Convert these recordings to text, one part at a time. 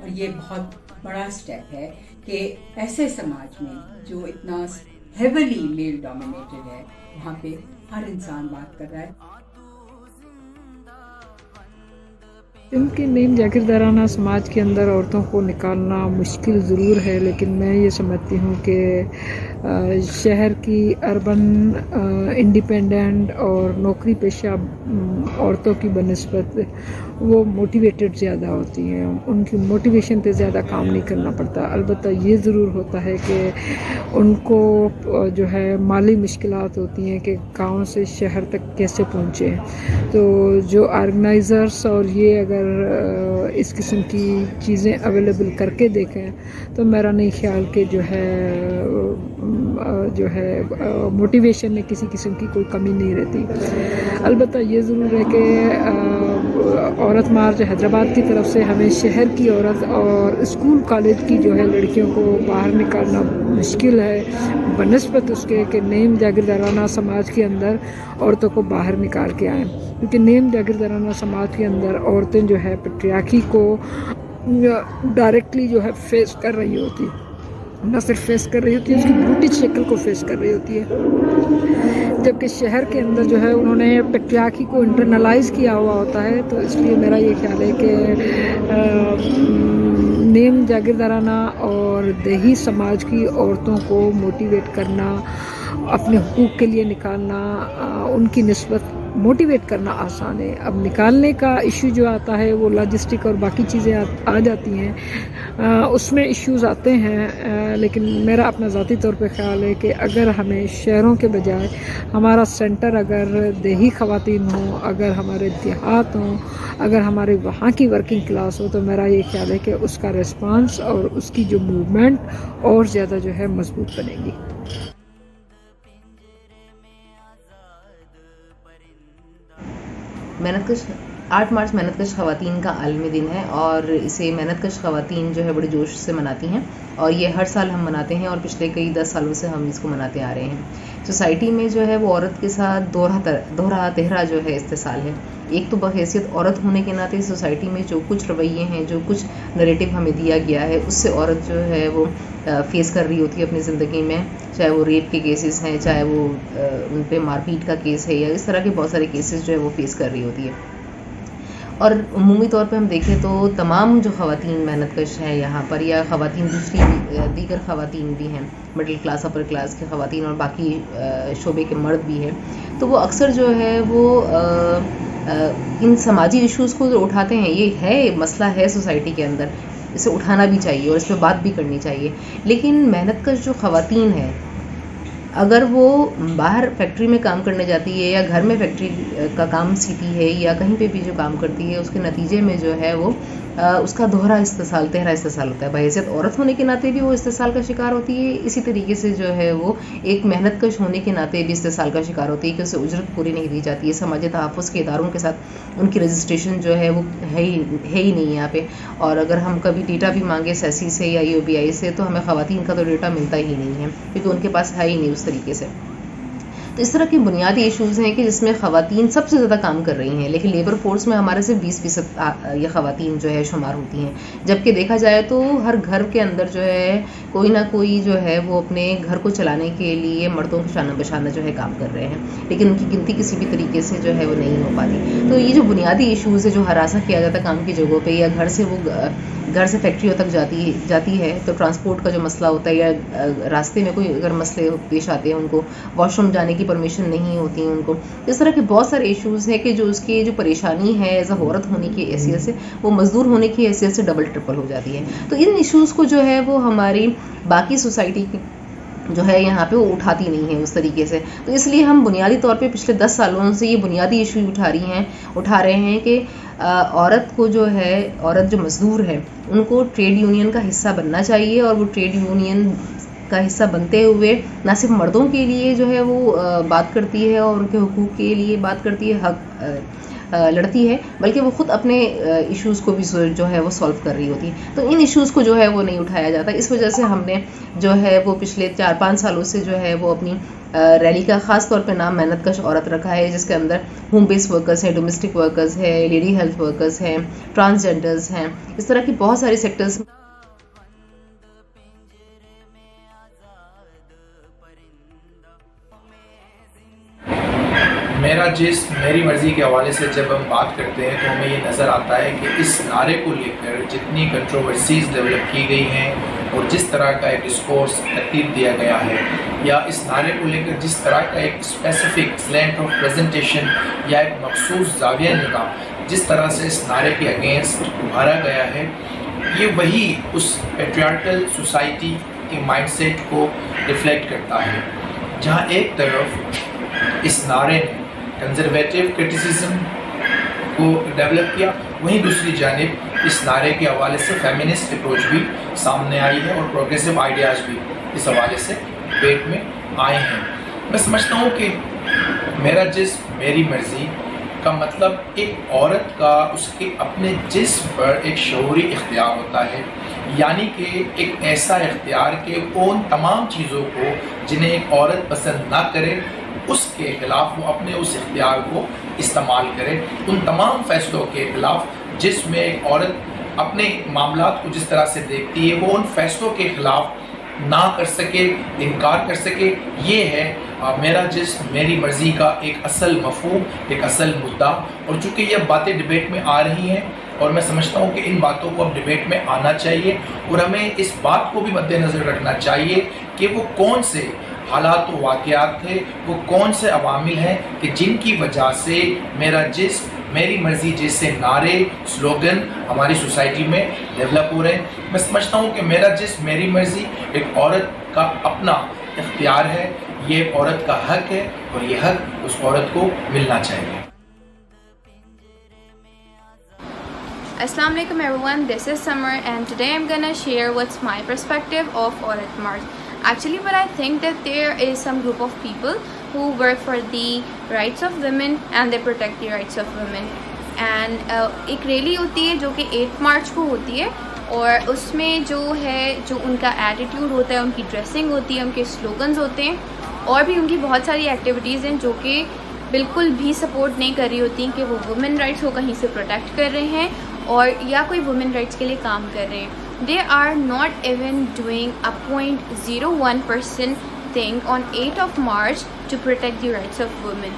اور یہ بہت بڑا سٹیپ ہے کہ ایسے سماج میں جو اتنا ہیویلی میل ڈومینیٹڈ ہے وہاں پہ ہر انسان بات کر رہا ہے. ان کے نیم جاگیردارانہ سماج کے اندر عورتوں کو نکالنا مشکل ضرور ہے، لیکن میں یہ سمجھتی ہوں کہ شہر کی اربن انڈیپینڈنٹ اور نوکری پیشہ عورتوں کی بنسبت وہ موٹیویٹڈ زیادہ ہوتی ہیں، ان کی موٹیویشن پہ زیادہ کام نہیں کرنا پڑتا. البتہ یہ ضرور ہوتا ہے کہ ان کو جو ہے مالی مشکلات ہوتی ہیں کہ گاؤں سے شہر تک کیسے پہنچے. تو جو آرگنائزرس اور یہ اگر اس قسم کی چیزیں اویلیبل کر کے دیکھیں تو میرا نہیں خیال کہ جو ہے موٹیویشن میں کسی قسم کی کوئی کمی نہیں رہتی. البتہ یہ ضرور ہے کہ عورت مارچ حیدرآباد کی طرف سے ہمیں شہر کی عورت اور اسکول کالج کی جو ہے لڑکیوں کو باہر نکالنا مشکل ہے بنسبت اس کے کہ نیم جاگیردارانہ سماج کے اندر عورتوں کو باہر نکال کے آئیں، کیونکہ نیم جاگیردارانہ سماج کے اندر عورتیں جو ہے پیٹریارکی کو ڈائریکٹلی جو ہے فیس کر رہی ہوتی، نہ صرف فیس کر رہی ہوتی ہے، اس کی بروٹی شکل کو فیس کر رہی ہوتی ہے، جبکہ شہر کے اندر جو ہے انہوں نے پیٹریارکی کو انٹرنلائز کیا ہوا ہوتا ہے. تو اس لیے میرا یہ خیال ہے کہ نیم جاگیردارانہ اور دیہی سماج کی عورتوں کو موٹیویٹ کرنا، اپنے حقوق کے لیے نکالنا، ان کی نسبت موٹیویٹ کرنا آسان ہے. اب نکالنے کا ایشو جو آتا ہے وہ لاجسٹک اور باقی چیزیں آ جاتی ہیں، اس میں ایشوز آتے ہیں. لیکن میرا اپنا ذاتی طور پہ خیال ہے کہ اگر ہمیں شہروں کے بجائے ہمارا سینٹر اگر دیہی خواتین ہوں، اگر ہمارے دیہات ہوں، اگر ہمارے وہاں کی ورکنگ کلاس ہو، تو میرا یہ خیال ہے کہ اس کا ریسپانس اور اس کی جو موومنٹ اور زیادہ جو ہے مضبوط بنے گی. محنت کش 8 مارچ محنت کش خواتین کا عالمی دن ہے، اور اسے محنت کش خواتین جو ہے بڑے جوش سے مناتی ہیں، اور یہ ہر سال ہم مناتے ہیں، اور پچھلے کئی 10 سالوں سے ہم اس کو مناتے آ رہے ہیں. سوسائٹی میں جو ہے وہ عورت کے ساتھ دوہرا تہرا جو ہے استحصال ہے. ایک تو بحیثیت عورت ہونے کے ناطے سوسائٹی میں جو کچھ رویے ہیں، جو کچھ نریٹو ہمیں دیا گیا ہے، اس سے عورت جو ہے وہ فیس کر رہی ہوتی ہے اپنی زندگی میں، چاہے وہ ریپ کے کیسز ہیں، چاہے وہ ان پہ مار پیٹ کا کیس ہے، یا اس طرح کے بہت سارے کیسز جو ہے وہ فیس کر رہی ہوتی ہے. اور عمومی طور پہ ہم دیکھیں تو تمام جو خواتین محنت کش ہیں یہاں پر، یا خواتین دیگر خواتین بھی ہیں، مڈل کلاس اپر کلاس کی خواتین اور باقی شعبے کے مرد بھی ہیں، تو وہ اکثر جو ہے وہ ان سماجی ایشوز کو جو اٹھاتے ہیں. یہ ہے مسئلہ ہے سوسائٹی کے اندر، اسے اٹھانا بھی چاہیے اور اس پہ بات بھی کرنی چاہیے. لیکن محنت کش جو خواتین ہیں، اگر وہ باہر فیکٹری میں کام کرنے جاتی ہے، یا گھر میں فیکٹری کا کام سیکھتی ہے، یا کہیں پہ بھی جو کام کرتی ہے، اس کے نتیجے میں جو ہے وہ اس کا تہرا استحصال ہوتا ہے. بحیثیت عورت ہونے کے ناطے بھی وہ استحصال کا شکار ہوتی ہے، اسی طریقے سے جو ہے وہ ایک محنت کش ہونے کے ناطے بھی استحصال کا شکار ہوتی ہے کہ اسے اجرت پوری نہیں دی جاتی ہے. سماجی تحفظ کے اداروں کے ساتھ ان کی رجسٹریشن جو ہے وہ ہے ہی نہیں یہاں پہ. اور اگر ہم کبھی ڈیٹا بھی مانگے سیسی سے یا UBI سے، تو ہمیں خواتین کا تو ڈیٹا ملتا ہی نہیں ہے، کیونکہ ان کے پاس ہے ہی نہیں اس طریقے سے. تو اس طرح کی بنیادی ایشوز ہیں کہ جس میں خواتین سب سے زیادہ کام کر رہی ہیں، لیکن لیبر فورس میں ہمارے سے 20% یہ خواتین جو ہے شمار ہوتی ہیں. جبکہ دیکھا جائے تو ہر گھر کے اندر جو ہے کوئی نہ کوئی جو ہے وہ اپنے گھر کو چلانے کے لیے مردوں کو شانہ بشانہ جو ہے کام کر رہے ہیں، لیکن ان کی گنتی کسی بھی طریقے سے جو ہے وہ نہیں ہو پاتی. تو یہ جو بنیادی ایشوز ہے، جو ہراساں کیا جاتا ہے کام کی جگہوں پہ، یا گھر سے فیکٹریوں تک جاتی ہے، تو ٹرانسپورٹ کا جو مسئلہ ہوتا ہے، یا راستے میں کوئی اگر مسئلے پیش آتے ہیں، ان کو واش روم جانے کی پرمیشن نہیں ہوتی ان کو، اس طرح کے بہت سارے ایشوز ہیں کہ جو اس کی جو پریشانی ہے ایز اے عورت ہونے کی حیثیت سے، وہ مزدور ہونے کی حیثیت سے ڈبل ٹرپل ہو جاتی ہے. تو ان ایشوز کو جو ہے وہ ہماری باقی سوسائٹی کی جو ہے یہاں پہ وہ اٹھاتی نہیں ہے اس طریقے سے. تو اس لیے ہم بنیادی طور پہ پچھلے 10 سالوں سے یہ بنیادی ایشو اٹھا رہے ہیں کہ عورت کو جو ہے، عورت جو مزدور ہے، ان کو ٹریڈ یونین کا حصہ بننا چاہیے، اور وہ ٹریڈ یونین کا حصہ بنتے ہوئے نہ صرف مردوں کے لیے جو ہے وہ بات کرتی ہے اور ان کے حقوق کے لیے بات کرتی ہے، لڑتی ہے، بلکہ وہ خود اپنے ایشوز کو بھی جو ہے وہ سالو کر رہی ہوتی ہے. تو ان ایشوز کو جو ہے وہ نہیں اٹھایا جاتا. اس وجہ سے ہم نے جو ہے وہ پچھلے 4-5 سالوں سے جو ہے وہ اپنی ریلی کا خاص طور پہ نام محنت کش عورت رکھا ہے، جس کے اندر ہوم بیس ورکرز ہیں، ڈومیسٹک ورکرز ہیں، لیڈی ہیلتھ ورکرز ہیں، ٹرانسجینڈرز ہیں، اس طرح کی بہت ساری سیکٹرز. میرا جسم میری مرضی کے حوالے سے جب ہم بات کرتے ہیں تو ہمیں یہ نظر آتا ہے کہ اس نعرے کو لے کر جتنی کنٹروورسیز ڈیولپ کی گئی ہیں اور جس طرح کا ایک ڈسکورس ترتیب دیا گیا ہے، یا اس نعرے کو لے کر جس طرح کا ایک اسپیسیفک سلینٹ آف پریزنٹیشن یا ایک مخصوص زاویہ نگاہ جس طرح سے اس نعرے کے اگینسٹ ابھارا گیا ہے، یہ وہی اس پیٹریارکل سوسائٹی کے مائنڈ سیٹ کو ریفلیکٹ کرتا ہے، جہاں ایک طرف اس نعرے نے کنزرویٹیو کرٹیسزم کو ڈیولپ کیا، وہیں دوسری جانب اس نعرے کے حوالے سے فیمنسٹ اپروچ بھی سامنے آئی ہے اور پروگریسو آئیڈیاز بھی اس حوالے سے ڈبیٹ میں آئے ہیں. میں سمجھتا ہوں کہ میرا جسم میری مرضی کا مطلب ایک عورت کا اس کے اپنے جسم پر ایک شعوری اختیار ہوتا ہے، یعنی کہ ایک ایسا اختیار کہ ان تمام چیزوں کو جنہیں ایک عورت پسند نہ کرے اس کے خلاف وہ اپنے اس اختیار کو استعمال کرے. ان تمام فیصلوں کے خلاف جس میں ایک عورت اپنے معاملات کو جس طرح سے دیکھتی ہے وہ ان فیصلوں کے خلاف نہ کر سکے، انکار کر سکے. یہ ہے میرا جسم میری مرضی کا ایک اصل مفہوم، ایک اصل مدعا. اور چونکہ یہ باتیں ڈبیٹ میں آ رہی ہیں اور میں سمجھتا ہوں کہ ان باتوں کو اب ڈبیٹ میں آنا چاہیے اور ہمیں اس بات کو بھی مد نظر رکھنا چاہیے کہ وہ کون سے حالات و واقعات تھے، وہ کون سے عوامل ہیں کہ جن کی وجہ سے میرا جسم میری مرضی جیسے نعرے، سلوگن ہماری سوسائٹی میں ڈیولپ ہو رہے ہیں. میں سمجھتا ہوں کہ میرا جسم میری مرضی ایک عورت کا اپنا اختیار ہے، یہ ایک عورت کا حق ہے اور یہ حق اس عورت کو ملنا چاہیے. Assalamu alaikum everyone, this is Summer and today I'm gonna share what's my perspective of Aurat March. Actually, but I think that there is some group of people who work for the rights of women and they protect the rights of women. And ایک rally ہوتی ہے جو کہ 8 مارچ کو ہوتی ہے اور اس میں جو ہے جو ان کا ایٹیٹیوڈ ہوتا ہے، ان کی ڈریسنگ ہوتی ہے، ان کے سلوگنز ہوتے ہیں اور بھی ان کی بہت ساری ایکٹیویٹیز ہیں جو کہ بالکل بھی سپورٹ نہیں کر رہی ہوتی ہیں کہ وہ وومن رائٹس کو کہیں سے پروٹیکٹ کر رہے ہیں اور یا کوئی وومن رائٹس کے لیے کام کر رہے ہیں. They are not even doing a 0.01% thing on 8 of March to protect the rights of women.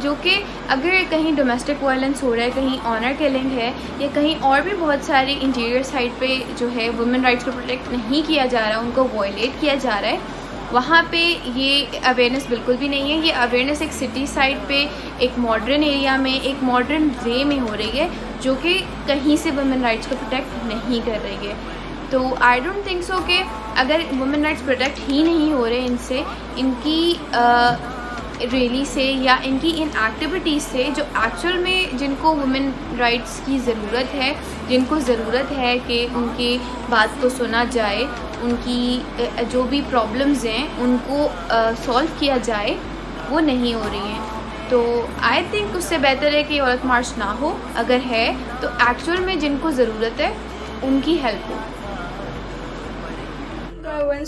جو کہ اگر کہیں ڈومیسٹک وائلنس ہو رہا ہے، کہیں آنر کلنگ ہے یا کہیں اور بھی بہت ساری انٹیریئر سائڈ پہ جو ہے وومن رائٹس کو پروٹیکٹ نہیں کیا جا رہا، ان کو وائلیٹ کیا جا رہا ہے، وہاں پہ یہ اویئرنیس بالکل بھی نہیں ہے. یہ اویئرنیس ایک سٹی سائڈ پہ ایک ماڈرن ایریا میں ایک ماڈرن وے میں ہو رہی ہے جو کہ کہیں سے وومن رائٹس کو پروٹیکٹ نہیں کر رہی ہے. تو آئی ڈونٹ تھنک سو کہ اگر وومن رائٹس پروٹیکٹ ہی نہیں ہو رہے ان سے، ان کی ریلی سے یا ان کی ان ایکٹیویٹیز سے جو ایکچوئل میں جن کو وومن رائٹس کی ضرورت ہے، جن کو ضرورت ہے کہ ان کی بات کو سنا جائے، ان کی جو بھی پرابلمز ہیں ان کو سولو کیا جائے، وہ نہیں ہو رہی ہیں. تو آئی تھنک اس سے بہتر ہے کہ عورت مارچ نہ ہو، اگر ہے تو ایکچوئل میں جن کو ضرورت ہے ان کی help who.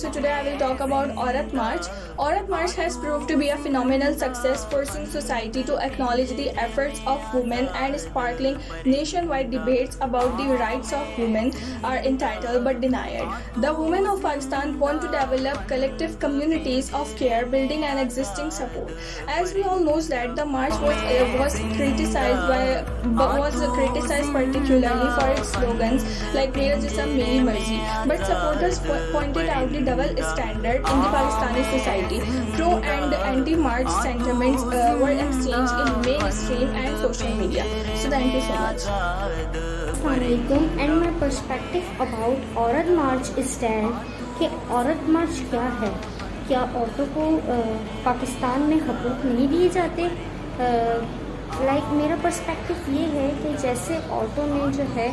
So today I will talk about Aurat March. Aurat March has proved to be a phenomenal success, forcing society to acknowledge the efforts of women and sparkling nationwide debates about the rights of women are entitled but denied. The women of Pakistan want to develop collective communities of care, building and existing support. As we all know that the march was criticized particularly for its slogans like "Mera Jism Meri Marzi," but supporters pointed out the double standard in the Pakistani society. Pro and anti-march sentiments were exchanged in mainstream and social media. So thank you so much. Assalamualaikum, and my perspective about Aurat March is that کہ عورت مارچ کیا ہے؟ کیا عورتوں کو پاکستان میں حقوق نہیں دیے جاتے؟ میرا پرسپیکٹو یہ ہے کہ جیسے عورتوں نے جو ہے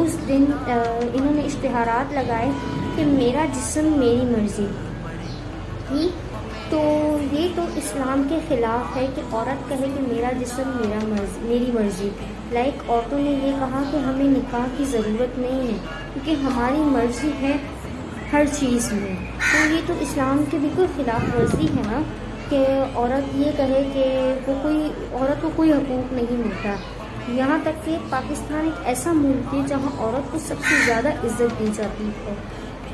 اس دن انہوں نے اشتہارات لگائے کہ میرا جسم میری مرضی، تو یہ تو اسلام کے خلاف ہے کہ عورت کہے کہ میرا جسم میری مرضی. لائک عورتوں نے یہ کہا کہ ہمیں نکاح کی ضرورت نہیں ہے کیونکہ ہماری مرضی ہے ہر چیز میں. تو یہ تو اسلام کے بالکل خلاف ورزی ہے نا کہ عورت یہ کہے کہ عورت کو کوئی حقوق نہیں ملتا. یہاں تک کہ پاکستان ایک ایسا ملک ہے جہاں عورت کو سب سے زیادہ عزت دی جاتی ہے.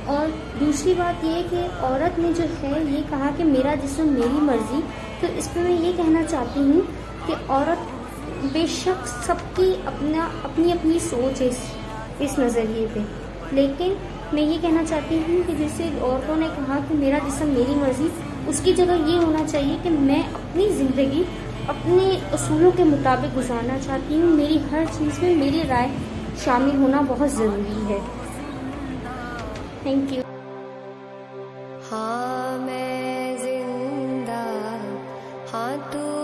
اور دوسری بات یہ کہ عورت نے جو ہے یہ کہا کہ میرا جسم میری مرضی. تو اس پہ میں یہ کہنا چاہتی ہوں کہ عورت بے شک سب کی اپنی سوچ ہے اس نظریے پہ، لیکن میں یہ کہنا چاہتی ہوں کہ جیسے عورتوں نے کہا کہ میرا جسم میری مرضی، اس کی جگہ یہ ہونا چاہیے کہ میں اپنی زندگی اپنے اصولوں کے مطابق گزارنا چاہتی ہوں. میری ہر چیز میں میری رائے شامل ہونا بہت ضروری ہے. Thank you. ہاں میں زندہ، ہاں تو